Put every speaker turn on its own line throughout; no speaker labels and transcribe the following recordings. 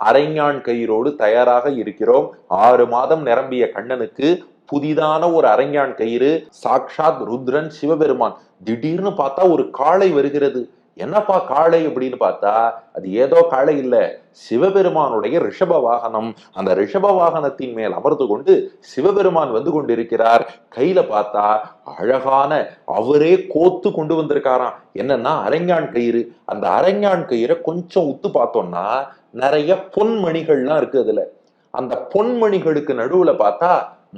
அரைஞான் கயிறோடு தயாராக இருக்கிறோம். 6 மாதம் நிரம்பிய கண்ணனுக்கு புதிதான ஒரு அரைஞான் கயிறு. சாக்ஷாத் ருத்ரன் சிவபெருமான். திடீர்னு பார்த்தா ஒரு காளை வருகிறது. என்னப்பா காளை அப்படின்னு பார்த்தா அது ஏதோ காளை இல்ல, சிவபெருமானுடைய ரிஷப வாகனம். அந்த ரிஷப வாகனத்தின் மேல் அமர்ந்து கொண்டு சிவபெருமான் வந்து கொண்டிருக்கிறார். கையில பார்த்தா அழகான அவரே கோத்து கொண்டு வந்திருக்காராம். என்னன்னா அரைஞான் கயிறு. அந்த அரைஞான் கயிறை கொஞ்சம் உத்து பார்த்தோம்னா நிறைய பொன்மணிகள்லாம் இருக்கு அதுல. அந்த பொன்மணிகளுக்கு நடுவுல பார்த்தா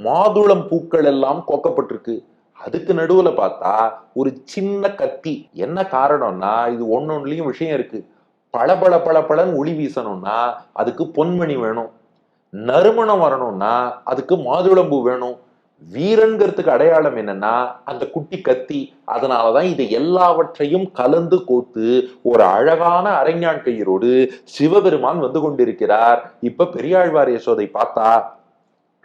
மாதுளம் பூக்கள் எல்லாம் கோக்கப்பட்டிருக்கு. அதுக்கு நடுவுல பார்த்தா ஒரு சின்ன கத்தி. என்ன காரணம்னா இது ஒன்னொன்னுலயும் விஷயம் இருக்கு. பளபள பளபளன்னு ஒளி வீசணும்னா அதுக்கு பொன்மணி வேணும். நறுமணம் வரணும்னா அதுக்கு மாதுளம்பூ வேணும். வீரன்கிறதுக்கு அடையாளம் என்னன்னா அந்த குட்டி கத்தி. அதனாலதான் இதை எல்லாவற்றையும் கலந்து கோத்து ஒரு அழகான அரைஞான் கயிறோடு சிவபெருமான் வந்து கொண்டிருக்கிறார். இப்ப பெரியாழ்வார் யசோதை பார்த்தா,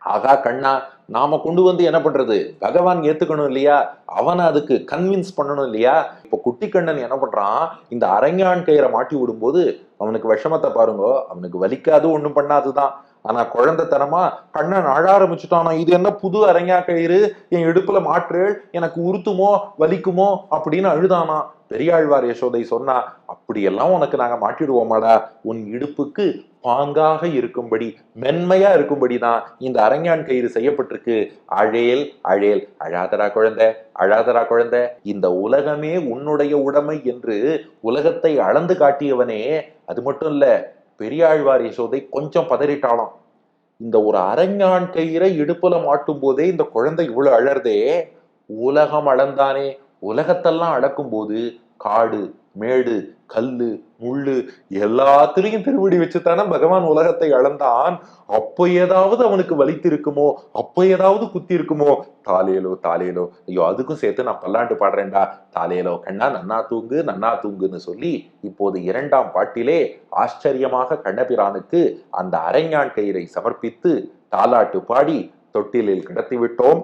ஆகா கண்ணா, நாம கொண்டு வந்து என்ன பண்றது, பகவான் ஏத்துக்கணும் இல்லையா, அவனை அதுக்கு கன்வின்ஸ் பண்ணணும் இல்லையா. இப்ப குட்டி கண்ணன் என்ன பண்றான், இந்த அரைஞான் கயிறை மாட்டி விடும்போது அவனுக்கு விஷமத்தை பாருங்க. அவனுக்கு வலிக்காது, ஒண்ணும் பண்ணாதுதான். ஆனா குழந்தைத்தனமா கண்ணன் அழ ஆரம்பிச்சுட்டானா. இது என்ன புது அரைஞா கயிறு, என் இடுப்புல மாற்றேள், எனக்கு உறுத்துமோ வலிக்குமோ அப்படின்னு அழுதானா. பெரியாழ்வார் யசோதை சொன்னா, அப்படியெல்லாம் உனக்கு நாங்க மாட்டிடுவோமாடா, உன் இடுப்புக்கு பாங்காக இருக்கும்படி மென்மையா இருக்கும்படிதான் இந்த அரைஞான் கயிறு செய்யப்பட்டிருக்கு. அழேல் அழேல், அழாதரா குழந்தை, அழாதரா குழந்தை, இந்த உலகமே உன்னுடைய உடைமை என்று உலகத்தை அளந்து காட்டியவனே. அது மட்டும் இல்ல, பெரியாழ்வார் யசோதை கொஞ்சம் பதறிட்டாளாம். இந்த ஒரு அரைஞான் கயிறை இடுப்புல மாட்டும் போதே இந்த குழந்தை இவ்வளவு அழறதே, உலகம் அளந்தானே. உலகத்தெல்லாம் அளக்கும் போது காடு மேடு கல்லு முள்ளு எல்லாத்திலையும் திருவடி வச்சுத்தானே பகவான் உலகத்தை அளந்தான். அப்போ ஏதாவது அவனுக்கு வலித்து இருக்குமோ, அப்போ ஏதாவது குத்தி இருக்குமோ. தாலேலோ தாலேலோ, ஐயோ அதுக்கும் சேர்த்து நான் பல்லாண்டு பாடுறேன்டா. தாலேலோ கண்ணா நன்னா தூங்கு நன்னா தூங்குன்னு சொல்லி இப்போது 2ஆம் பாட்டிலே ஆச்சரியமாக கண்ணபிரானுக்கு அந்த அரைஞான் கயிறை சமர்ப்பித்து தாலாட்டு பாடி தொட்டிலில் கிடத்தி விட்டோம்.